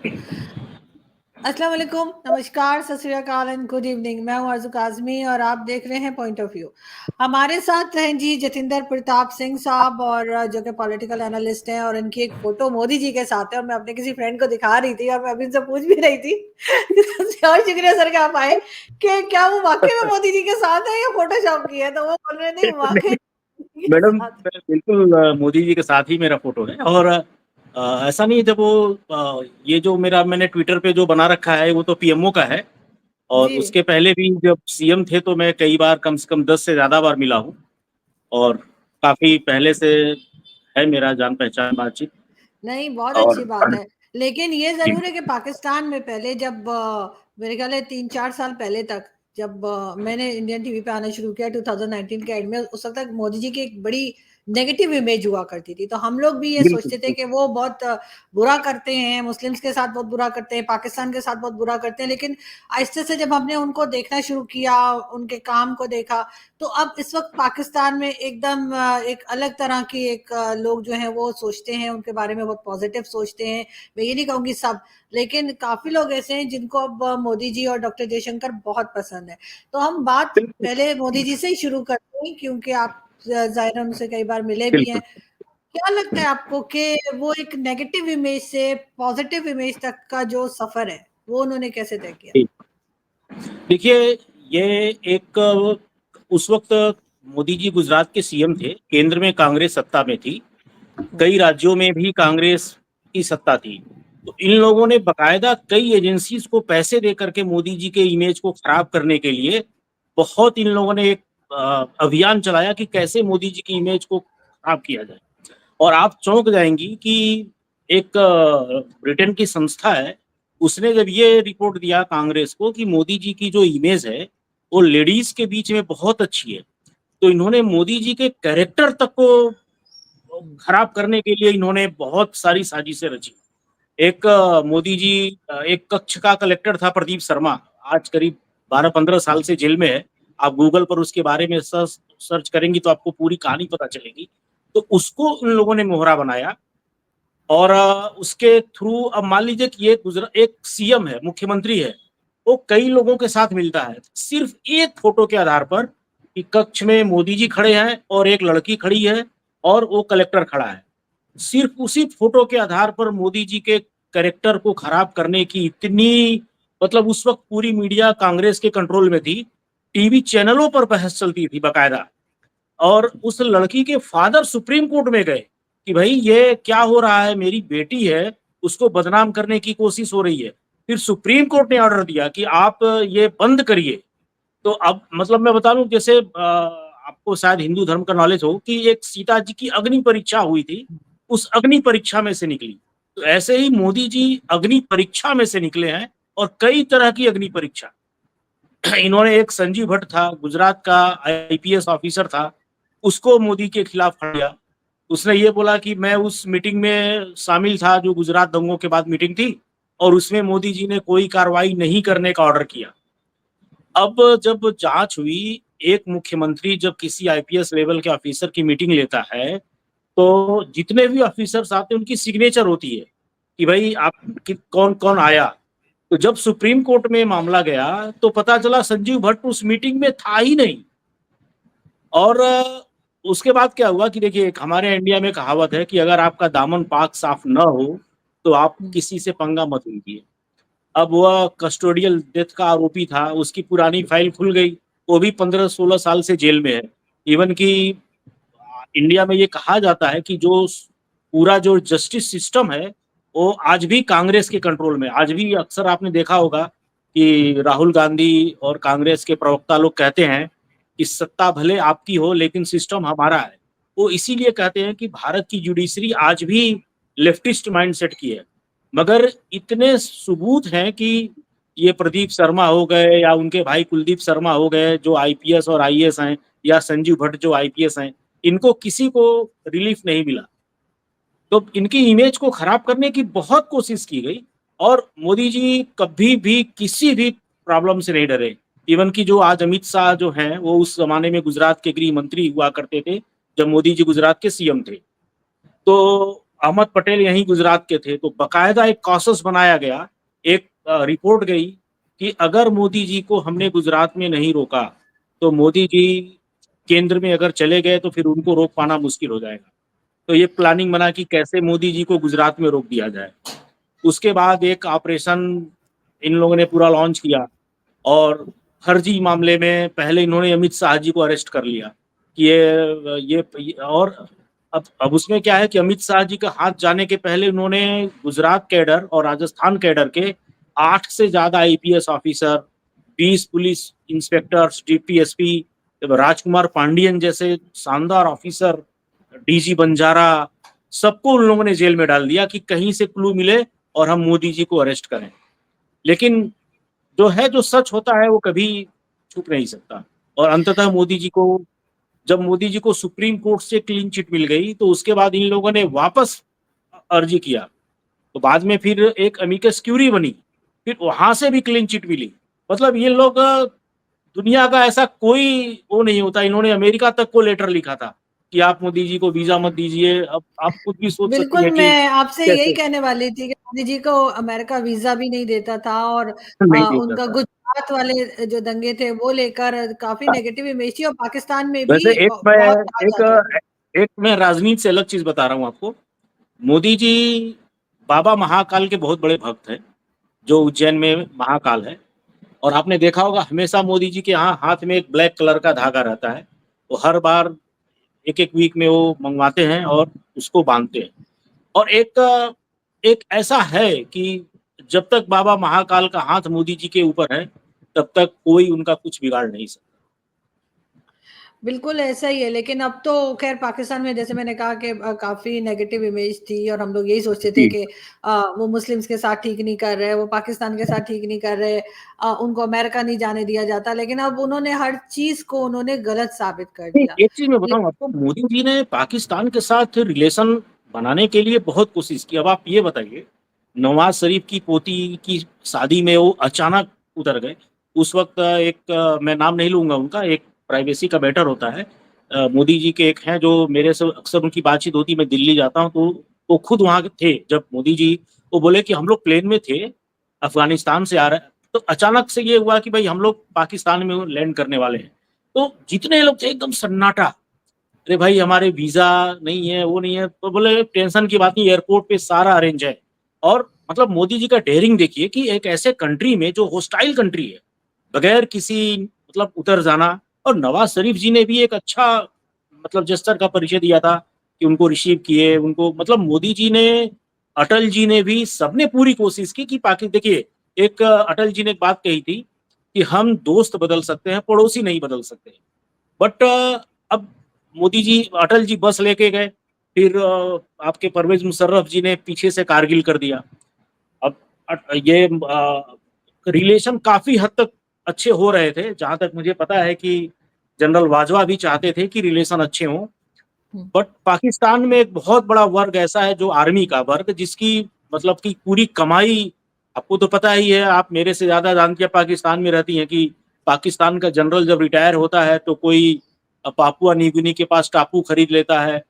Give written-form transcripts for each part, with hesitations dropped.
अस्सलाम वालेकुम, नमस्कार, सत श्री अकाल एंड गुड इवनिंग। मैं हूं आरज़ू काज़मी और आप देख रहे हैं पॉइंट ऑफ व्यू। हमारे साथ हैं जी जतिंदर प्रताप सिंह साहब और जो कि पॉलिटिकल एनालिस्ट हैं, और इनकी एक फोटो मोदी जी के साथ है और मैं अपने किसी फ्रेंड को दिखा रही थी और मैं अभी इनसे पूछ भी रही थी और शुक्रिया सर कि आप आए कि क्या वो वाकई में मोदी जी के साथ है या फोटोशॉप की है, तो वो बोल रहे नहीं वाकई के मैडम, साथ है। बिल्कुल मोदी जी के साथ ही मेरा फोटो है। और ऐसा नहीं है, जब वो ये जो मैंने ट्विटर पे जो बना रखा है वो तो पीएमओ का है। और जी उसके पहले भी जब सीएम थे तो मैं कई बार, कम से कम 10 से ज्यादा बार मिला हूँ। और काफी पहले से है मेरा जान पहचान बातचीत। नहीं, बहुत और अच्छी बात है। लेकिन ये जी, ज़रूर है कि पाकिस्तान में पहले जब मेरे ख्याल है 3-4 साल पहले तक जब मैंने इंडियन टीवी पे आना शुरू किया 2019 के एंड में, उस वक़्त तक मोदी जी की एक बड़ी नेगेटिव इमेज हुआ करती थी। तो हम लोग भी ये बिल्कुल सोचते थे कि वो बहुत बुरा करते हैं, मुस्लिम्स के साथ बहुत बुरा करते हैं, पाकिस्तान के साथ बहुत बुरा करते हैं। लेकिन आहिस्ते से जब हमने उनको देखना शुरू किया, उनके काम को देखा, तो अब इस वक़्त पाकिस्तान में एकदम एक अलग तरह की एक लोग जो हैं वो सोचते हैं, उनके बारे में बहुत पॉज़िटिव सोचते हैं। मैं ये नहीं कहूँगी सब, लेकिन काफ़ी लोग ऐसे हैं जिनको अब मोदी जी और डॉक्टर जयशंकर बहुत पसंद है। तो हम बात बिल्कुल, पहले मोदी जी से ही शुरू करते हैं क्योंकि आप ज़ाहिर है उनसे कई बार मिले भी हैं। बिल्कुल। क्या लगता है आपको कि वो एक नेगेटिव इमेज से पॉज़िटिव इमेज तक का जो सफ़र है, वो उन्होंने कैसे तय किया? जी। देखिए, ये एक उस वक्त मोदी जी गुजरात के सीएम थे, केंद्र में कांग्रेस सत्ता में थी। हुँ, कई राज्यों में भी कांग्रेस की सत्ता थी। तो इन लोगों ने बकायदा कई एजेंसीज को पैसे दे करके मोदी जी के इमेज को खराब करने के लिए बहुत इन लोगों ने एक अभियान चलाया कि कैसे मोदी जी की इमेज को खराब किया जाए। और आप चौंक जाएंगी कि एक ब्रिटेन की संस्था है, उसने जब ये रिपोर्ट दिया कांग्रेस को कि मोदी जी की जो इमेज है वो लेडीज के बीच में बहुत अच्छी है, तो इन्होंने मोदी जी के कैरेक्टर तक को खराब करने के लिए इन्होंने बहुत सारी साजिशें रची। एक मोदी जी, एक कच्छ का कलेक्टर था प्रदीप शर्मा, आज करीब 12-15 साल से जेल में है। आप गूगल पर उसके बारे में सर्च करेंगी तो आपको पूरी कहानी पता चलेगी। तो उसको उन लोगों ने मोहरा बनाया। और उसके थ्रू अब मान लीजिए कि ये गुजरात एक सीएम है, मुख्यमंत्री है, वो कई लोगों के साथ मिलता है सिर्फ एक फोटो के आधार पर कि कक्ष में मोदी जी खड़े हैं और एक लड़की खड़ी है और वो कलेक्टर खड़ा है। सिर्फ उसी फोटो के आधार पर मोदी जी के कैरेक्टर को खराब करने की इतनी, मतलब उस वक्त पूरी मीडिया कांग्रेस के कंट्रोल में थी, टीवी चैनलों पर बहस चलती थी बकायदा। और उस लड़की के फादर सुप्रीम कोर्ट में गए कि भाई ये क्या हो रहा है, मेरी बेटी है, उसको बदनाम करने की कोशिश हो रही है। फिर सुप्रीम कोर्ट ने ऑर्डर दिया कि आप ये बंद करिए। तो अब मतलब मैं बता दूं, जैसे आपको शायद हिंदू धर्म का नॉलेज हो कि एक सीता जी की अग्नि परीक्षा हुई थी, उस अग्नि परीक्षा में से निकली। तो ऐसे ही मोदी जी अग्नि परीक्षा में से निकले हैं, और कई तरह की अग्नि परीक्षा। इन्होंने, एक संजीव भट्ट था गुजरात का, आईपीएस ऑफिसर था, उसको मोदी के खिलाफ खड़ा किया। उसने ये बोला कि मैं उस मीटिंग में शामिल था जो गुजरात दंगों के बाद मीटिंग थी, और उसमें मोदी जी ने कोई कार्रवाई नहीं करने का ऑर्डर किया। अब जब जांच हुई, एक मुख्यमंत्री जब किसी आईपीएस लेवल के ऑफिसर की मीटिंग लेता है तो जितने भी ऑफिसर्स आते हैं उनकी सिग्नेचर होती है कि भाई आप कौन कौन आया। तो जब सुप्रीम कोर्ट में मामला गया तो पता चला संजीव भट्ट उस मीटिंग में था ही नहीं। और उसके बाद क्या हुआ कि देखिए, एक हमारे इंडिया में कहावत है कि अगर आपका दामन पाक साफ न हो तो आप हुँ। किसी से पंगा मत लीजिए। अब वह कस्टोडियल डेथ का आरोपी था, उसकी पुरानी फाइल खुल गई, वो भी 15-16 साल से जेल में है। इवन कि इंडिया में ये कहा जाता है कि जो पूरा जो जस्टिस सिस्टम है वो आज भी कांग्रेस के कंट्रोल में। आज भी अक्सर आपने देखा होगा कि राहुल गांधी और कांग्रेस के प्रवक्ता लोग कहते हैं कि सत्ता भले आपकी हो लेकिन सिस्टम हमारा है। वो इसीलिए कहते हैं कि भारत की जुडिशरी आज भी लेफ्टिस्ट माइंडसेट की है। मगर इतने सबूत हैं कि ये प्रदीप शर्मा हो गए या उनके भाई कुलदीप शर्मा हो गए जो आईपीएस और आईएएस हैं, या संजीव भट्ट जो आईपीएस हैं, इनको किसी को रिलीफ नहीं मिला। तो इनकी इमेज को खराब करने की बहुत कोशिश की गई। और मोदी जी कभी भी किसी भी प्रॉब्लम से नहीं डरे। इवन कि जो आज अमित शाह जो हैं वो उस जमाने में गुजरात के गृह मंत्री हुआ करते थे जब मोदी जी गुजरात के सीएम थे। तो अहमद पटेल यहीं गुजरात के थे, तो बकायदा एक कॉसस बनाया गया, एक रिपोर्ट गई कि अगर मोदी जी को हमने गुजरात में नहीं रोका तो मोदी जी केंद्र में अगर चले गए तो फिर उनको रोक पाना मुश्किल हो जाएगा। तो ये प्लानिंग बना कि कैसे मोदी जी को गुजरात में रोक दिया जाए। उसके बाद एक ऑपरेशन इन लोगों ने पूरा लॉन्च किया और फर्जी मामले में पहले इन्होंने अमित शाह जी को अरेस्ट कर लिया कि ये और अब उसमें क्या है कि अमित शाह जी का हाथ जाने के पहले उन्होंने गुजरात कैडर और राजस्थान कैडर के 8 से ज्यादा IPS officer, 20 police inspectors, DPSP, Rajkumar Pandian जैसे शानदार ऑफिसर, डीजी बंजारा, सबको उन लोगों ने जेल में डाल दिया कि कहीं से क्लू मिले और हम मोदी जी को अरेस्ट करें। लेकिन जो सच होता है वो कभी छुप नहीं सकता। और अंततः जब मोदी जी को सुप्रीम कोर्ट से क्लीन चिट मिल गई तो उसके बाद इन लोगों ने वापस अर्जी किया, तो बाद में फिर एक अमिकस क्यूरी बनी, फिर वहां से भी क्लीन चिट मिली। मतलब ये लोग दुनिया का ऐसा कोई वो नहीं होता, इन्होंने अमेरिका तक को लेटर लिखा था कि आप मोदी जी को वीजा मत दीजिए। अब आप खुद भी सोच सकती बिल्कुल, हैं कि मैं आपसे यही कैसे कहने वाली थी कि मोदी जी को अमेरिका वीज़ा भी नहीं देता था और नहीं देता उनका था। गुजरात वाले जो दंगे थे वो लेकर काफ़ी नेगेटिव इमेज थी और पाकिस्तान में वैसे भी बहुत कहा जाता था। एक मैं राजनीति से अलग चीज बता रहा हूँ आपको। मोदी जी बाबा महाकाल के बहुत बड़े भक्त हैं, जो उज्जैन में महाकाल है। और आपने देखा होगा हमेशा मोदी जी के यहाँ हाथ में एक ब्लैक कलर का धागा रहता है। वो हर बार एक एक वीक में वो मंगवाते हैं और उसको बांधते हैं। और एक ऐसा है कि जब तक बाबा महाकाल का हाथ मोदी जी के ऊपर है तब तक कोई उनका कुछ बिगाड़ नहीं सकता। बिल्कुल ऐसा ही है, लेकिन अब तो ख़ैर पाकिस्तान में जैसे मैंने कहा कि काफ़ी नेगेटिव इमेज थी और हम लोग यही सोचते थे जी। कि वो मुस्लिम्स के साथ ठीक नहीं कर रहे, वो पाकिस्तान के साथ ठीक नहीं कर रहे, उनको अमेरिका नहीं जाने दिया जाता, लेकिन अब उन्होंने हर चीज़ को उन्होंने गलत साबित कर नहीं, दिया। एक चीज मैं ले बताऊं आपको, मोदी जी ने पाकिस्तान के साथ रिलेशन बनाने के लिए बहुत कोशिश की। अब आप ये बताइए, नवाज शरीफ की पोती की शादी में वो अचानक उतर गए। उस वक्त मैं नाम नहीं लूंगा उनका, एक प्राइवेसी का मैटर होता है। मोदी जी के एक हैं जो मेरे से अक्सर उनकी बातचीत होती, मैं दिल्ली जाता हूँ तो वो खुद वहां थे जब मोदी जी, वो बोले कि हम लोग प्लेन में थे, अफगानिस्तान से आ रहे हैं, तो अचानक से ये हुआ कि भाई हम लोग पाकिस्तान में लैंड करने वाले हैं। तो जितने लोग थे एकदम सन्नाटा, अरे भाई हमारे वीजा नहीं है, वो नहीं है। तो बोले टेंशन की बात नहीं, एयरपोर्ट पे सारा अरेंज है। और मतलब मोदी जी का डेयरिंग देखिए कि एक ऐसे कंट्री में जो होस्टाइल कंट्री है, बगैर किसी मतलब उतर जाना। और नवाज शरीफ जी ने भी एक अच्छा मतलब जेस्चर का परिचय दिया था कि उनको रिसीव किए, उनको मतलब मोदी जी ने, अटल जी ने भी, सबने पूरी कोशिश की कि पाकि देखिए, एक अटल जी ने एक बात कही थी कि हम दोस्त बदल सकते हैं, पड़ोसी नहीं बदल सकते। बट अब मोदी जी, अटल जी बस लेके गए, फिर आपके परवेज मुशर्रफ जी ने पीछे से कारगिल कर दिया। अब ये रिलेशन काफी हद तक अच्छे हो रहे थे, जहां तक मुझे पता है कि जनरल बाजवा भी चाहते थे कि रिलेशन अच्छे हों। हुँ। बट पाकिस्तान में एक बहुत बड़ा वर्ग ऐसा है जो आर्मी का वर्ग, जिसकी मतलब की पूरी कमाई, आपको तो पता ही है, आप मेरे से ज्यादा जानती है, पाकिस्तान में रहती हैं, कि पाकिस्तान का जनरल जब रिटायर होता है तो कोई पापुआ न्यू गिनी के पास टापू खरीद लेता है,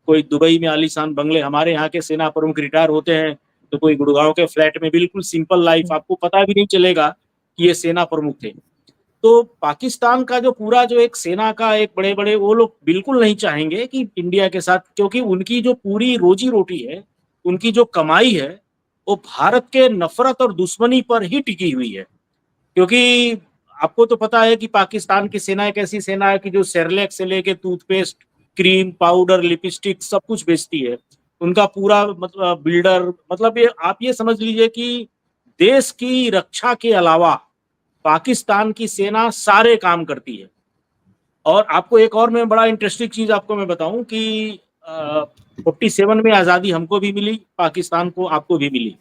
कोई दुबई में आलीशान बंगले, हमारे यहाँ के सेना प्रमुख रिटायर होते हैं तो कोई गुड़गांव के फ्लैट में बिल्कुल सिंपल लाइफ, आपको पता भी नहीं चलेगा कि ये सेना प्रमुख थे। तो पाकिस्तान का जो पूरा जो एक सेना का एक बड़े बड़े, वो लोग बिल्कुल नहीं चाहेंगे कि इंडिया के साथ, क्योंकि उनकी जो पूरी रोजी रोटी है, उनकी जो कमाई है, वो भारत के नफरत और दुश्मनी पर ही टिकी हुई है। क्योंकि आपको तो पता है कि पाकिस्तान की सेना एक ऐसी सेना है कि जो सेरेलैक से लेके टूथपेस्ट, क्रीम पाउडर, लिपस्टिक सब कुछ बेचती है। उनका पूरा मतलब बिल्डर, मतलब ये आप ये समझ लीजिए कि देश की रक्षा के अलावा पाकिस्तान की सेना सारे काम करती है। और आपको एक और मैं बड़ा इंटरेस्टिंग चीज आपको मैं बताऊं कि 47 में आजादी हमको भी मिली, पाकिस्तान को, आपको भी मिली।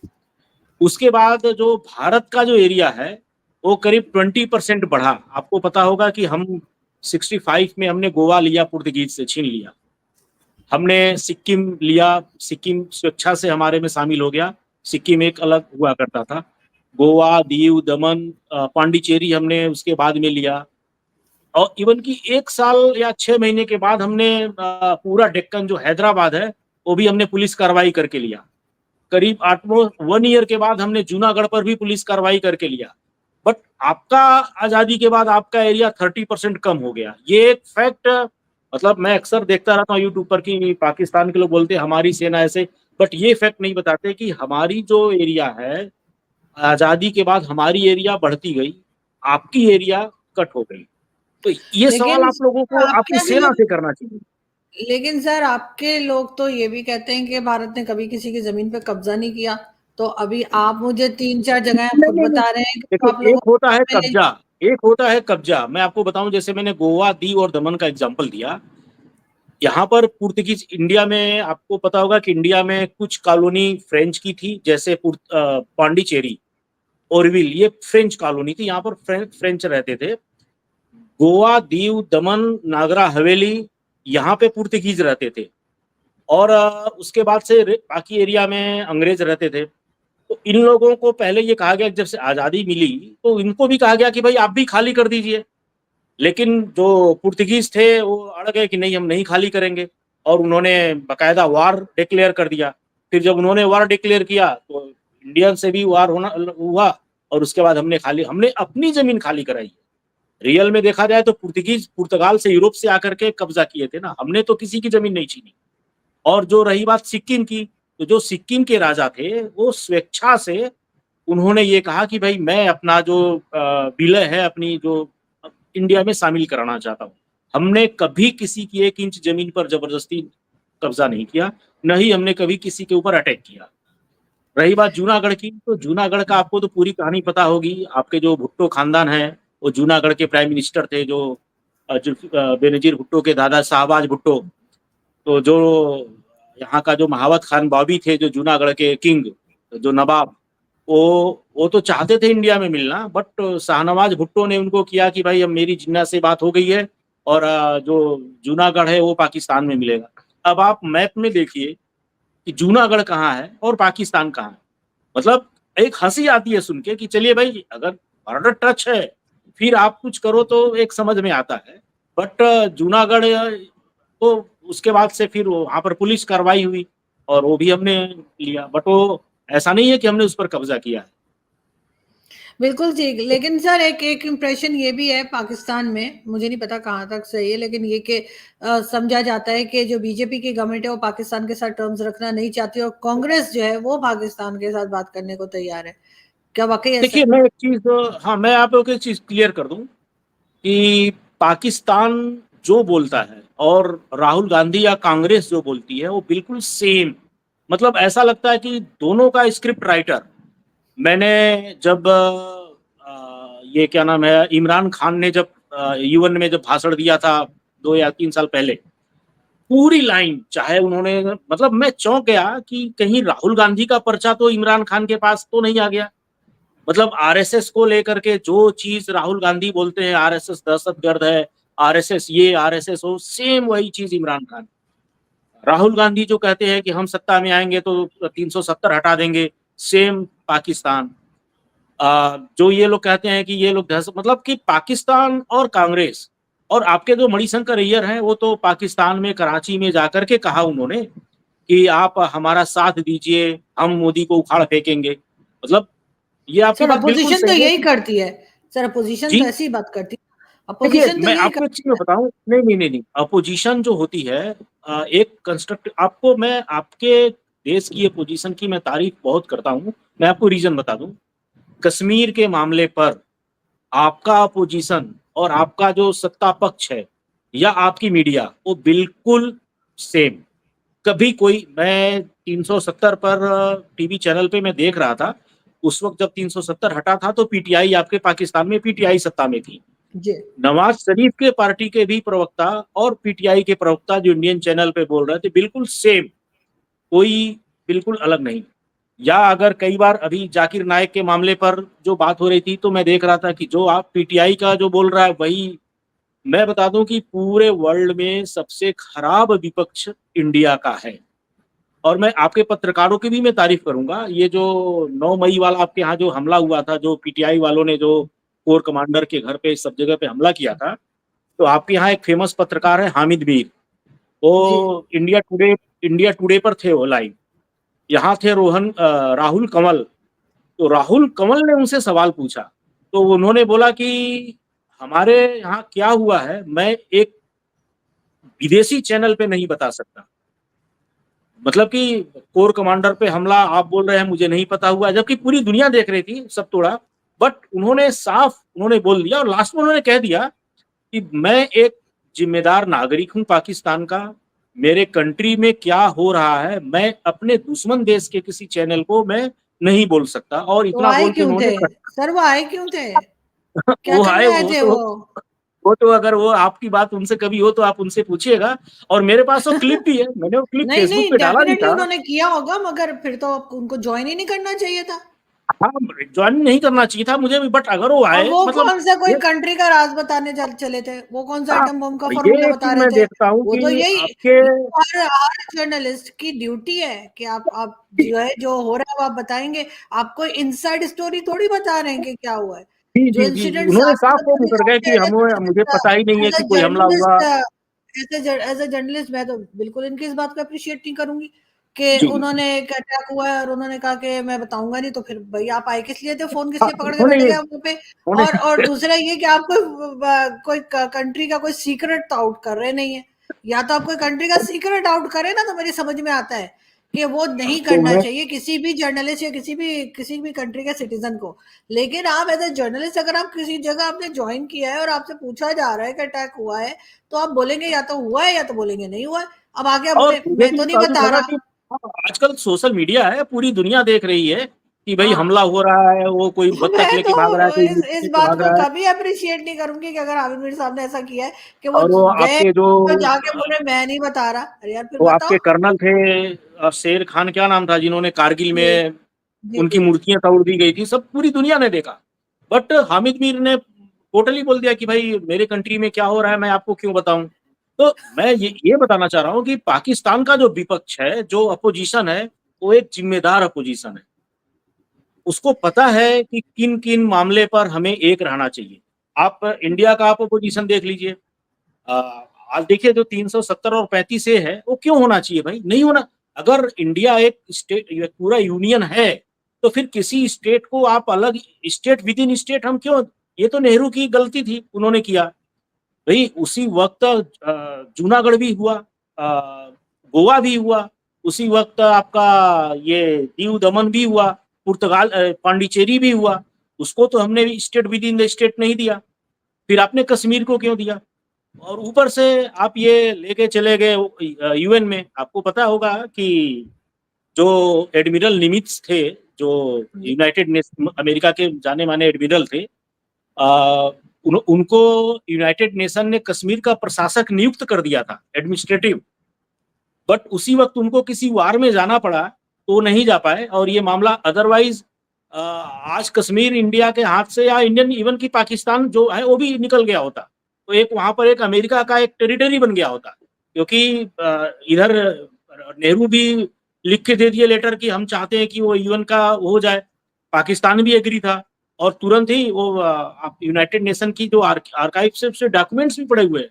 उसके बाद जो भारत का जो एरिया है वो करीब 20% बढ़ा। आपको पता होगा कि हम 65 में हमने गोवा लिया, पुर्तगीज से छीन लिया। हमने सिक्किम लिया, सिक्किम स्वेच्छा से हमारे में शामिल हो गया। सिक्किम एक अलग हुआ करता था। गोवा, दीव, दमन, पांडिचेरी हमने उसके बाद में लिया। और इवन की 1 साल या 6 महीने के बाद हमने पूरा डेक्कन जो हैदराबाद है वो भी हमने पुलिस कार्रवाई करके लिया। करीब 1 ईयर के बाद हमने जूनागढ़ पर भी पुलिस कार्रवाई करके लिया। बट आपका आजादी के बाद आपका एरिया 30% कम हो गया। ये एक फैक्ट, मतलब मैं अक्सर देखता रहता हूँ यूट्यूब पर कि पाकिस्तान के लोग बोलते हैं हमारी सेना ऐसे, बट ये फैक्ट नहीं बताते कि हमारी जो एरिया है आजादी के बाद हमारी एरिया बढ़ती गई, आपकी एरिया कट हो गई। तो ये सवाल लेकिन आप लोगों को आपकी आपके भी सेना लोग, से करना चाहिए। लेकिन सर आपके लोग तो ये भी कहते हैं कि भारत ने कभी किसी की जमीन पे कब्जा नहीं किया। तो अभी आप मुझे 3-4 जगह नहीं खुद नहीं नहीं, बता रहे हैं कि आप देखिए लोगों एक होता है ने ले। कब्जा, एक होता है कब्जा। मैं आपको बताऊं, जैसे मैंने गोवा, दीव और दमन का एग्जांपल दिया। यहाँ पर पुर्तगीज, इंडिया में आपको पता होगा कि इंडिया में कुछ कॉलोनी फ्रेंच की थी, जैसे पांडिचेरी, ओरविल, ये फ्रेंच कॉलोनी थी, यहाँ पर फ्रेंच रहते थे। गोवा, दीव, दमन, नागरा हवेली, यहाँ पे पुर्तगीज रहते थे। और उसके बाद से बाकी एरिया में अंग्रेज रहते थे। तो इन लोगों को पहले ये कहा गया, जब से आज़ादी मिली तो इनको भी कहा गया कि भाई आप भी खाली कर दीजिए। लेकिन जो पुर्तगीज थे वो अड़ गए कि नहीं, हम नहीं खाली करेंगे, और उन्होंने बकायदा वार डिक्लेयर कर दिया। फिर जब उन्होंने वार डिक्लेयर किया तो इंडियन से भी वार होना हुआ, और उसके बाद हमने अपनी जमीन खाली कराई। रियल में देखा जाए तो पुर्तगीज पुर्तगाल से, यूरोप से आकर के कब्जा किए थे ना, हमने तो किसी की जमीन नहीं छीनी। और जो रही बात सिक्किम की, तो जो सिक्किम के राजा थे वो स्वेच्छा से उन्होंने ये कहा कि भाई मैं अपना जो विलय है अपनी जो इंडिया में शामिल कराना चाहता हूँ। हमने कभी किसी की 1 इंच जमीन पर जबरदस्ती कब्जा नहीं किया, न ही हमने कभी किसी के ऊपर अटैक किया। रही बात जूनागढ़ की, तो जूनागढ़ का आपको तो पूरी कहानी पता होगी। आपके जो भुट्टो खानदान है वो जूनागढ़ के प्राइम मिनिस्टर थे, जो बेनजीर भुट्टो के दादा शाहबाज भुट्टो। तो जो यहाँ का जो महावत खान बॉबी थे, जो जूनागढ़ के किंग, जो नवाब, वो तो चाहते थे इंडिया में मिलना, बट शाहनवाज भुट्टो ने उनको किया कि भाई अब मेरी जिन्ना से बात हो गई है, और जो जूनागढ़ है वो पाकिस्तान में मिलेगा। अब आप मैप में देखिए कि जूनागढ़ कहाँ है और पाकिस्तान कहाँ है। मतलब एक हंसी आती है सुन के कि चलिए भाई, अगर बॉर्डर टच है फिर आप कुछ करो तो एक समझ में आता है। बट जूनागढ़, तो उसके बाद से फिर वहां पर पुलिस कार्रवाई हुई और वो भी हमने लिया, बट वो ऐसा नहीं है कि हमने उस पर कब्जा किया है। बिल्कुल ठीक, लेकिन सर एक एक इम्प्रेशन ये भी है पाकिस्तान में, मुझे नहीं पता कहाँ तक सही है, लेकिन ये कि समझा जाता है कि जो बीजेपी की गवर्नमेंट है वो पाकिस्तान के साथ टर्म्स रखना नहीं चाहती और कांग्रेस जो है वो पाकिस्तान के साथ बात करने को तैयार है। क्या वाकई ऐसा देखिए है? मैं एक चीज, हाँ मैं आप लोग को एक चीज क्लियर कर दूं कि पाकिस्तान जो बोलता है और राहुल गांधी या कांग्रेस जो बोलती है वो बिल्कुल सेम। मतलब ऐसा लगता है कि दोनों का स्क्रिप्ट राइटर। मैंने जब ये क्या नाम है, इमरान खान ने जब यूएन में जब भाषण दिया था 2 या 3 साल पहले, पूरी लाइन, चाहे उन्होंने, मतलब मैं चौंक गया कि कहीं राहुल गांधी का पर्चा तो इमरान खान के पास तो नहीं आ गया। मतलब आरएसएस को लेकर के जो चीज राहुल गांधी बोलते हैं, आरएसएस दहशतगर्द है, आरएसएस ये, आरएसएस वो, सेम वही चीज इमरान खान। राहुल गांधी जो कहते हैं कि हम सत्ता में आएंगे तो 370 हटा देंगे, सेम पाकिस्तान। जो ये लोग कहते हैं कि ये लोग दहशत, मतलब कि पाकिस्तान और कांग्रेस। और आपके जो मणिशंकर अय्यर हैं वो तो पाकिस्तान में कराची में जाकर के कहा उन्होंने कि आप हमारा साथ दीजिए, हम मोदी को उखाड़ फेंकेंगे। मतलब ये आपकी सर बात बिल्कुल अपोजिशन तो सही है यही कि करती है। सर अपोजिशन तो जी। ऐसी ही बात करती है, देखिए अपोजिशन तो मैं यही आपको एक चीज करती में है। बताऊं, नहीं नहीं नहीं नहीं, अपोजिशन जो होती है एक कंस्ट्रक्ट, आपको मैं आपके देश की अपोजिशन की मैं तारीफ बहुत करता हूं। मैं आपको रीजन बता दूं, कश्मीर के मामले पर आपका अपोजिशन और आपका जो सत्ता पक्ष है या आपकी मीडिया, वो बिल्कुल सेम। कभी कोई, मैं 370 पर टीवी चैनल पे मैं देख रहा था, उस वक्त जब 370 हटा था तो पीटीआई, आपके पाकिस्तान में पीटीआई सत्ता में थी। जी। नवाज शरीफ के पार्टी के भी प्रवक्ता और पीटीआई के प्रवक्ता जो इंडियन चैनल पे बोल रहे थे, बिल्कुल सेम, कोई बिल्कुल अलग नहीं। या अगर कई बार अभी जाकिर नायक के मामले पर जो बात हो रही थी तो मैं देख रहा था कि जो आप पीटीआई का जो बोल रहा है वही। मैं बता दूं कि पूरे वर्ल्ड में सबसे खराब विपक्ष इंडिया का है। और मैं आपके पत्रकारों की भी मैं तारीफ करूंगा। ये जो 9 मई वाला आपके यहाँ जो हमला हुआ था, जो पीटीआई वालों ने जो कोर कमांडर के घर पे सब जगह पे हमला किया था, तो आपके यहाँ एक फेमस पत्रकार है हामिद मीर, जी। वो इंडिया टुडे पर थे वो लाइव। यहाँ थे राहुल कंवल। तो राहुल कंवल ने उनसे सवाल पूछा, तो उन्होंने बोला कि हमारे यहाँ क्या हुआ है मैं एक विदेशी चैनल पे नहीं बता सकता। मतलब कि कोर कमांडर पे हमला आप बोल रहे हैं मुझे नहीं पता हुआ, जबकि पूरी दुनिया देख रही थी सब तोड़ा। बट उन्होंने बोल दिया और लास्ट में उन्होंने कह दिया कि मैं एक जिम्मेदार नागरिक हूं पाकिस्तान का। मेरे कंट्री में क्या हो रहा है मैं अपने दुश्मन देश के किसी चैनल को मैं नहीं बोल सकता, और तो इतना आए बोल के क्यों थे? उन्होंने सर वो आए क्यों थे? क्या वो करने आए आए थे वो? वो तो अगर वो आपकी बात उनसे कभी हो तो आप उनसे पूछिएगा। और मेरे पास वो क्लिप भी है, मैंने वो क्लिप नहीं, फेसबुक नहीं, पे डाला भी डेफ़िनेटली था। उन्होंने किया होगा, मगर फिर तो उनको जॉइन ही नहीं करना चाहिए था। हाँ, ज्वाइन नहीं करना चाहिए था मुझे भी, बट अगर वो और आए वो मतलब कौन सा कोई ये कंट्री का राज बताने चले थे? वो कौन सा हाँ, एटम बम का फॉर्मूला ये बता चीज रहे मैं थे? देखता हूँ वो तो कि यही, आपके ये तो हर जर्नलिस्ट की ड्यूटी है कि आप जो है, जो हो रहा है वो आप बताएँगे। आप कोई इनसाइड स्टोरी थोड़ी बता रहे हैं कि क्या हुआ है। जी जो जी जी जी, इंसिडेंट्स उन्होंने आपके साफ वो नज़र में मुकर गए सामने कि आ रहे हैं, हमें मुझे पता ही नहीं है एज़ कि अ कोई हमला हुआ। जर्नलिस्ट एज़ अ जर्नलिस्ट मैं तो बिल्कुल इनकी इस बात को एप्रिशिएट नहीं करूँगी कि जी उन्होंने एक अटैक हुआ है और उन्होंने कहा कि मैं बताऊँगा नहीं, तो फिर भई आप आए किस लिए थे? फ़ोन किस हाँ, लिए पकड़ के उन्होंने बैठ गए आप वहाँ पे? उन्होंने और दूसरा ये कि आप कोई कंट्री का कोई सीक्रेट तो आउट कर रहे नहीं है। या तो आप कोई कंट्री का सीक्रेट आउट करें ना, तो मेरी समझ में आता है कि वो नहीं तो करना उन्हें चाहिए किसी भी जर्नलिस्ट या किसी भी कंट्री के सिटीजन को। लेकिन आप एज ए जर्नलिस्ट अगर आप किसी जगह आपने ज्वाइन किया है और आपसे पूछा जा रहा है कि अटैक हुआ है, तो आप बोलेंगे या तो हुआ है या तो बोलेंगे नहीं हुआ है। अब आगे आप और बोले मुझे मैं भी तो नहीं मालूम बता लगा रहा। कि हाँ, आजकल सोशल मीडिया है, पूरी दुनिया देख रही है कि भाई हाँ, हमला हो रहा है, वो कोई तो बत्तख मैं लेके भाग रहा है, तो कोई इस मिर्ची इस लेके बात भाग को रहा है। कभी अप्रिशिएट नहीं करूंगी कि अगर आमिर मीर साहब ने ऐसा किया है कि वो और गए तो जाके बोले मैं नहीं बता रहा। अरे यार फिर वो बताओ। आपके कर्नल थे, शेर खान क्या नाम था, जिन्होंने कारगिल जी, में जी, उनकी जी। मूर्तियां तोड़ दी गई थी, सब पूरी दुनिया ने देखा। बट हामिद मीर ने टोटली बोल दिया कि भाई मेरे कंट्री में क्या हो रहा है मैं आपको क्यों बताऊं। तो मैं ये बताना चाह रहा हूं कि पाकिस्तान का जो विपक्ष है, जो अपोजिशन है, वो एक जिम्मेदार अपोजिशन है। उसको पता है कि किन किन मामले पर हमें एक रहना चाहिए। आप इंडिया का आप अपोजिशन देख लीजिए। अ, आज देखिए जो 370 और 35 ए है वो क्यों होना चाहिए भाई, नहीं होना। अगर इंडिया एक स्टेट पूरा यूनियन है तो फिर किसी स्टेट को आप अलग स्टेट विद इन स्टेट हम क्यों। ये तो नेहरू की गलती थी, उन्होंने किया। भाई उसी वक्त जूनागढ़ भी हुआ, गोवा भी हुआ, उसी वक्त आपका ये दीव दमन भी हुआ, पुर्तगाल पांडिचेरी भी हुआ। उसको तो हमने state with in the state नहीं दिया, फिर आपने कश्मीर को क्यों दिया। और ऊपर से आप ये लेके चले गए यूएन में। आपको पता होगा कि जो एडमिरल निमित्ज थे, जो जी। यूनाइटेड नेशन अमेरिका के जाने माने एडमिरल थे, उनको यूनाइटेड नेशन ने कश्मीर का प्रशासक नियुक्त कर दिया था, एडमिनिस्ट्रेटिव। बट उसी वक्त उनको किसी वार में जाना पड़ा तो नहीं जा पाए, और ये मामला अदरवाइज आज कश्मीर इंडिया के हाथ से, या इंडियन इवन की पाकिस्तान जो है वो भी निकल गया होता। तो एक वहां पर एक अमेरिका का एक टेरिटरी बन गया होता, क्योंकि इधर नेहरू भी लिख के दे दिए लेटर कि हम चाहते हैं कि वो यूएन का हो जाए। पाकिस्तान भी एग्री था, और तुरंत ही वो यूनाइटेड नेशन की जो आर्काइव से डॉक्यूमेंट्स भी पड़े हुए हैं।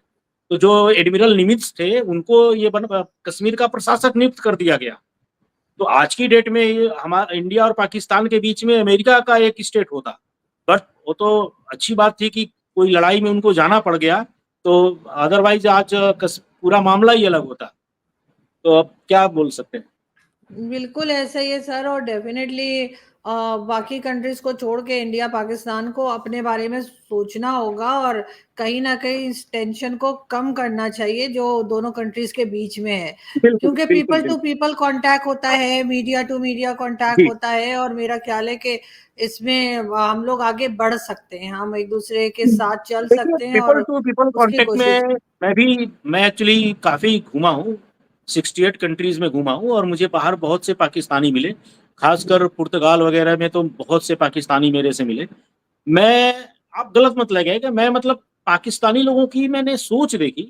तो जो एडमिरल निमित्ज थे उनको ये कश्मीर का प्रशासक नियुक्त कर दिया गया। तो आज की डेट में ये हमारा इंडिया और पाकिस्तान के बीच में अमेरिका का एक स्टेट होता। बट वो तो अच्छी बात थी कि कोई लड़ाई में उनको जाना पड़ गया, तो अदरवाइज आज पूरा मामला ही अलग होता। तो अब क्या बोल सकते हैं। बिल्कुल ऐसा ही है सर, और डेफिनेटली बाकी कंट्रीज को छोड़ के इंडिया पाकिस्तान को अपने बारे में सोचना होगा, और कहीं ना कहीं इस टेंशन को कम करना चाहिए जो दोनों कंट्रीज के बीच में है। बिल्कुल क्योंकि बिल्कुल पीपल टू बिल्कुल। पीपल कांटेक्ट होता है, मीडिया टू मीडिया कांटेक्ट जी, होता है, और मेरा ख्याल है कि इसमें हम लोग आगे बढ़ सकते हैं, हम एक दूसरे के साथ चल देखिए सकते हैं पीपल और टू पीपल उसकी कांटेक्ट कोशिश। में मैं एक्चुअली काफ़ी घूमा हूँ। 68 कंट्रीज़ में घूमा हूँ, और मुझे बाहर बहुत से पाकिस्तानी मिले। ख़ासकर पुर्तगाल वग़ैरह में तो बहुत से पाकिस्तानी मेरे से मिले। मैं आप गलत मत लगिएगा, मैं मतलब पाकिस्तानी लोगों की मैंने सोच देखी,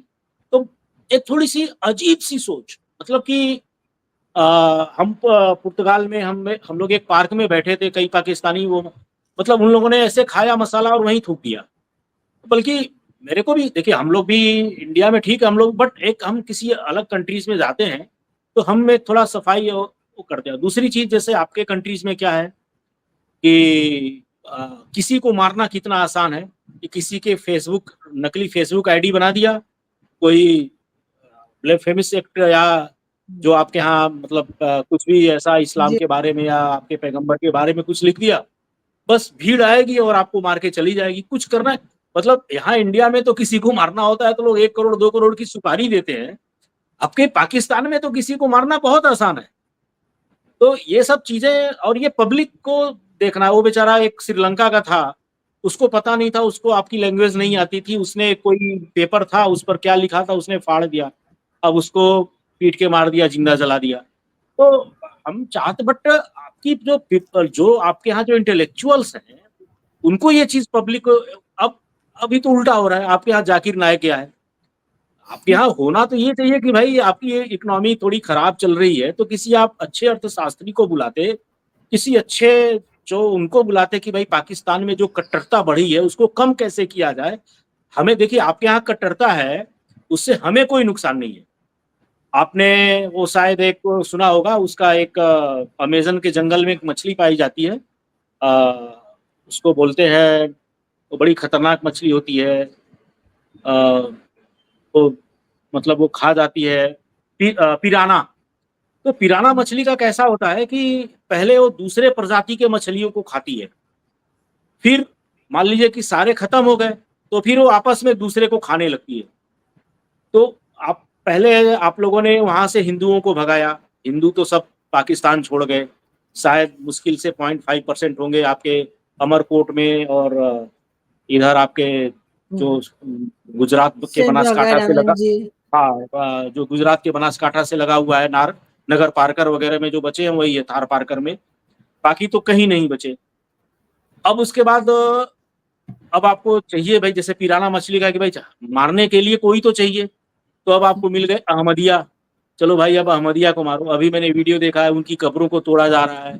तो एक थोड़ी-सी अजीब-सी सोच। मतलब कि अ, हम पुर्तगाल में हम लोग एक पार्क में बैठे थे, कई पाकिस्तानी वो मतलब उन लोगों ने ऐसे खाया मसाला और वहीं थूक दिया। बल्कि मेरे को भी देखिए, हम लोग भी इंडिया में ठीक है, हम लोग, बट एक हम किसी अलग कंट्रीज में जाते हैं तो हम एक थोड़ा सफाई वो करते हैं। दूसरी चीज, जैसे आपके कंट्रीज में क्या है कि किसी को मारना कितना आसान है कि किसी के फेसबुक, नकली फेसबुक आईडी बना दिया, कोई फेमस एक्टर या जो आपके यहाँ मतलब कुछ भी ऐसा इस्लाम जी के बारे में या आपके पैगंबर के बारे में कुछ लिख दिया, बस भीड़ आएगी और आपको मार के चली जाएगी। कुछ करना है मतलब, यहाँ इंडिया में तो किसी को मारना होता है तो लोग 1 करोड़ 2 करोड़ की सुपारी देते हैं, आपके पाकिस्तान में तो किसी को मारना बहुत आसान है। तो ये सब चीजें, और ये पब्लिक को देखना है। वो बेचारा एक श्रीलंका का था, उसको पता नहीं था, उसको आपकी लैंग्वेज नहीं आती थी, उसने कोई पेपर था उस पर क्या लिखा था उसने फाड़ दिया, अब उसको पीट के मार दिया, जिंदा जला दिया। तो हम चाहते, बट आपकी जो जो आपके यहाँ जो इंटेलेक्चुअल्स हैं उनको ये चीज पब्लिक, अब अभी तो उल्टा हो रहा है। आपके यहाँ जाकिर नायक क्या है, आपके यहाँ होना तो ये चाहिए कि भाई आपकी ये इकोनॉमी थोड़ी खराब चल रही है तो किसी आप अच्छे अर्थशास्त्री को बुलाते, किसी अच्छे जो उनको बुलाते कि भाई पाकिस्तान में जो कट्टरता बढ़ी है उसको कम कैसे किया जाए। हमें देखिए, आपके यहाँ कट्टरता है, उससे हमें कोई नुकसान नहीं है। आपने वो शायद एक सुना होगा, उसका एक अमेजन के जंगल में एक मछली पाई जाती है, उसको बोलते हैं, वो बड़ी खतरनाक मछली होती है, वो मतलब वो खा जाती है, पिराना। तो पिराना मछली का कैसा होता है कि पहले वो दूसरे प्रजाति के मछलियों को खाती है, फिर मान लीजिए कि सारे खत्म हो गए तो फिर वो आपस में दूसरे को खाने लगती है। तो आप पहले आप लोगों ने वहां से हिंदुओं को भगाया, हिंदू तो सब पाकिस्तान छोड़ गए, शायद मुश्किल से 0.5% होंगे आपके अमरकोट में, और इधर आपके जो गुजरात के सिंध बनासकांठा वगैरह से में लगा, जी। हाँ, जो गुजरात के बनासकांठा से लगा हुआ है, नार नगर पारकर वगैरह में जो बचे हैं वही है, थार पारकर में, बाकी तो कहीं नहीं बचे। अब उसके बाद अब आपको चाहिए भाई, जैसे पिराना मछली का कि भाई मारने के लिए कोई तो चाहिए, तो अब आपको मिल गए अहमदिया। चलो भाई अब अहमदिया को मारो। अभी मैंने वीडियो देखा है, उनकी कब्रों को तोड़ा जा रहा है।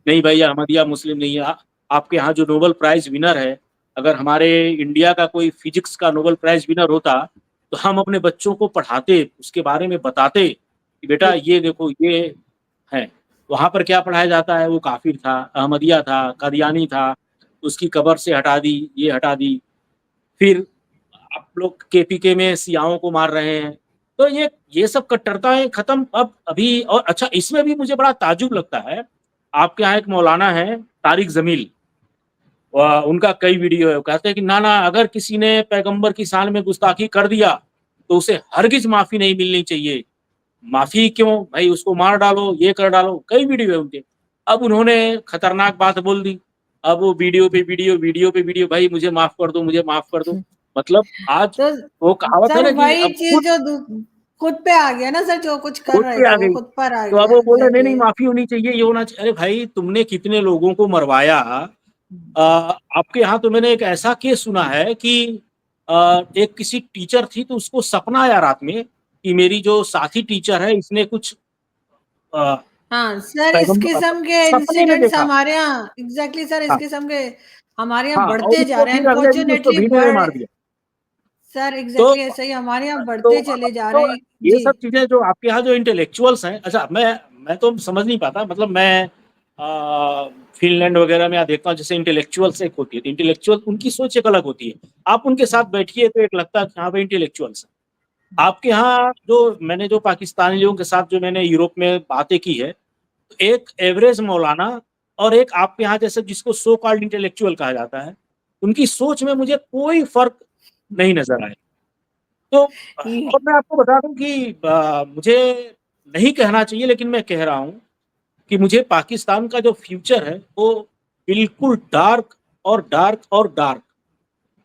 नहीं भाई, अहमदिया मुस्लिम नहीं है। आपके यहाँ जो नोबेल प्राइज विनर है, अगर हमारे इंडिया का कोई फिजिक्स का नोबेल प्राइज विनर होता तो हम अपने बच्चों को पढ़ाते, उसके बारे में बताते कि बेटा ये देखो ये है। वहां पर क्या पढ़ाया जाता है, वो काफिर था, अहमदिया था, कादियानी था, उसकी कब्र से हटा दी, ये हटा दी। फिर आप लोग केपीके में सियाओं को मार रहे हैं। तो ये सब कट्टरताएं खत्म अब अभी। और अच्छा, इसमें भी मुझे बड़ा ताजुब लगता है, आपके यहाँ एक मौलाना है तारिक जमील, उनका कई वीडियो है, वो कहते हैं कि ना ना, अगर किसी ने पैगंबर की शान में गुस्ताखी कर दिया तो उसे हरगिज माफी नहीं मिलनी चाहिए। माफी क्यों भाई, उसको मार डालो, ये कर डालो, कई वीडियो है उनके। अब उन्होंने खतरनाक बात बोल दी, अब वो वीडियो पे वीडियो, वीडियो पे वीडियो, भाई मुझे माफ कर दो, मुझे माफ कर दो। मतलब आज तो वो कहावत है सर ना कि वही अब चीज जो खुद पे आ गया ना सर, जो कुछ कर खुद रहे पे थे आ वो गई। खुद पर आ तो अब गया। वो बोल रहे नहीं नहीं, एग्जैक्टली। माफी होनी चाहिए, ये होना चाहिए। अरे भाई, तुमने कितने लोगों को मरवाया। आपके यहाँ तो मैंने एक ऐसा केस सुना है कि एक किसी टीचर थी तो उसको सपना आया रात में कि मेरी जो साथी टीचर है इसने कुछ अ, हाँ सर, इस पैगंबर किस्म के सपने में इंसिडेंट्स देखा। हमारे यहाँ, एग्जैक्टली सर, इस हाँ किस्म के हमारे यहाँ हाँ, और बढ़ते जा उसको रहे हैं, फिर अगले दिन उसको अनफॉर्चुनेटली भीने में बढ़। मार दिया। सर तो एग्जैक्टली ऐसा ही हमारे यहाँ तो बढ़ते चले जा तो रहे हैं ये जी। सब चीजें जो आपके यहाँ जो इंटेलेक्चुअल्स हैं, अच्छा मैं तो समझ नहीं पाता, मतलब मैं फिनलैंड वगैरह में देखता हूँ, जैसे इंटेलेक्चुअल्स एक होती है, तो इंटेलेक्चुअल उनकी सोच एक अलग होती है। आप उनके साथ बैठिए तो एक लगता है कि हाँ भाई इंटेलेक्चुअल्स। आपके यहाँ जो मैंने जो पाकिस्तानी लोगों के साथ जो मैंने यूरोप में बातें की है, तो एक एवरेज मौलाना और एक आपके यहाँ जैसे जिसको सो कॉल्ड इंटेलेक्चुअल कहा जाता है, उनकी सोच में मुझे कोई फर्क नहीं नजर आया। तो और मैं आपको बता दूं कि मुझे नहीं कहना चाहिए लेकिन मैं कह रहा हूं कि मुझे पाकिस्तान का जो फ्यूचर है वो बिल्कुल डार्क और डार्क और डार्क,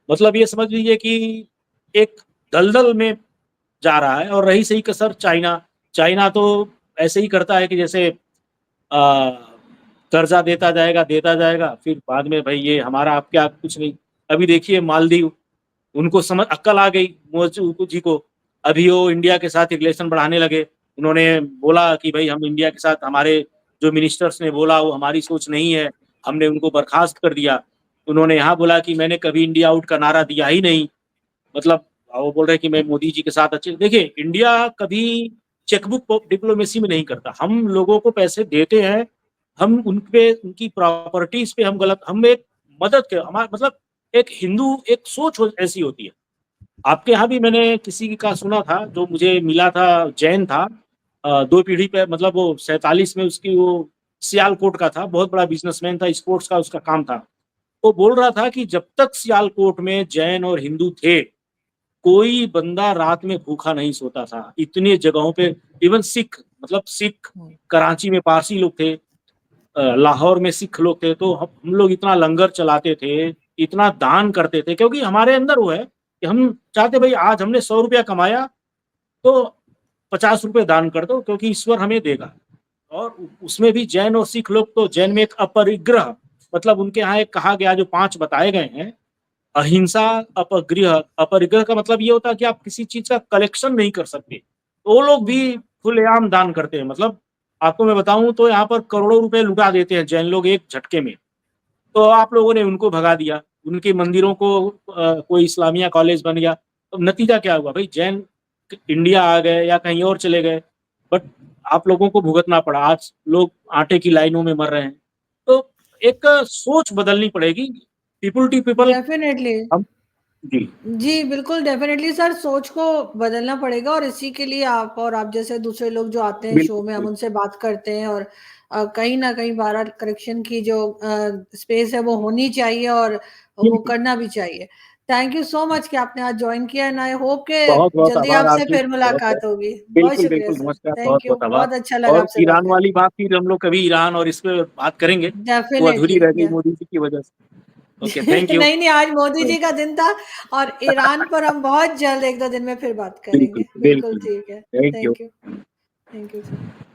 मतलब ये समझ लीजिए कि एक दलदल में जा रहा है। और रही सही कसर चाइना, चाइना तो ऐसे ही करता है कि जैसे कर्जा देता जाएगा, फिर बाद में भाई ये हमारा आप क्या कुछ नहीं। अभी देखिए मालदीव, उनको समझ अक्ल आ गई मोदी जी को, अभी वो इंडिया के साथ रिलेशन बढ़ाने लगे। उन्होंने बोला कि भाई हम इंडिया के साथ, हमारे जो मिनिस्टर्स ने बोला वो हमारी सोच नहीं है, हमने उनको बर्खास्त कर दिया। उन्होंने यहाँ बोला कि मैंने कभी इंडिया आउट का नारा दिया ही नहीं। मतलब वो बोल रहे हैं कि मैं मोदी जी के साथ अच्छे, देखिए इंडिया कभी चेकबुक डिप्लोमेसी में नहीं करता। हम लोगों को पैसे देते हैं, हम उनपे उनकी प्रॉपर्टीज पे हम गलत, हम एक मदद के हमारा मतलब एक हिंदू एक सोच ऐसी होती है। आपके यहाँ भी मैंने किसी का सुना था जो मुझे मिला था, जैन था, 2 पीढ़ी पे मतलब वो 47 में उसकी वो सियालकोट का था, बहुत बड़ा बिजनेसमैन था, स्पोर्ट्स का उसका काम था। वो बोल रहा था कि जब तक सियालकोट में जैन और हिंदू थे, कोई बंदा रात में भूखा नहीं सोता था। इतने जगहों पे इवन सिख, मतलब सिख, कराची में पारसी लोग थे, लाहौर में सिख लोग थे, तो हम लोग इतना लंगर चलाते थे, इतना दान करते थे, क्योंकि हमारे अंदर वो है कि हम चाहते भाई आज हमने 100 रुपया कमाया तो 50 रुपए दान कर दो, क्योंकि ईश्वर हमें देगा। और उसमें भी जैन और सिख लोग, तो जैन में एक अपरिग्रह, मतलब उनके यहाँ एक कहा गया, जो 5 बताए गए हैं, अहिंसा, अपग्रह, अपरिग्रह का मतलब ये होता है कि आप किसी चीज का कलेक्शन नहीं कर सकते, तो वो लोग भी खुलेआम दान करते हैं। मतलब आपको मैं बताऊं तो यहाँ पर करोड़ों रुपए लुटा देते हैं जैन लोग एक झटके में। तो आप लोगों ने उनको भगा दिया, उनके मंदिरों को कोई इस्लामिया कॉलेज बन गया, तो नतीजा क्या हुआ भाई, जैन इंडिया आ गए या कहीं और चले गए, बट आप लोगों को भुगतना पड़ा। आज लोग आटे की लाइनों में मर रहे हैं। तो एक सोच बदलनी पड़ेगी, पीपल टू पीपल। डेफिनेटली। हम जी जी, बिल्कुल डेफ़िनेटली सर, सोच को बदलना पड़ेगा और इसी के लिए आप और आप जैसे दूसरे लोग जो आते हैं शो बिल्कुल में, हम बिल्कुल उनसे बात करते हैं और कहीं न कहीं बार करेक्शन की जो स्पेस है वो होनी चाहिए और वो बिल्कुल। करना भी चाहिए। थैंक यू सो मच कि आपने आज जॉइन किया एंड आई होप बहुत कि बहुत जल्दी आभार आपसे आपकी, फिर बहुत बहुत। मुलाकात होगी। बहुत बिल्कुल शुक्रिया बिल्कुल, सर। नमस्कार, बहुत थैंक यू। बहुत आभार। बहुत अच्छा लगा और आपसे बात ईरान करके। वाली बात फिर हम लोग कभी ईरान और इस पे बात करेंगे, वो अधूरी डेफ़िनेटली रह गई डे मोदी जी की वजह से। Okay, thank you. नहीं, नहीं, आज मोदी जी का दिन था और ईरान पर हम बहुत जल्द 1-2 दिन में फिर बात करेंगे। बिल्कुल बिल्कुल बिल्कुल, ठीक है। Thank you. Thank you. Thank you sir.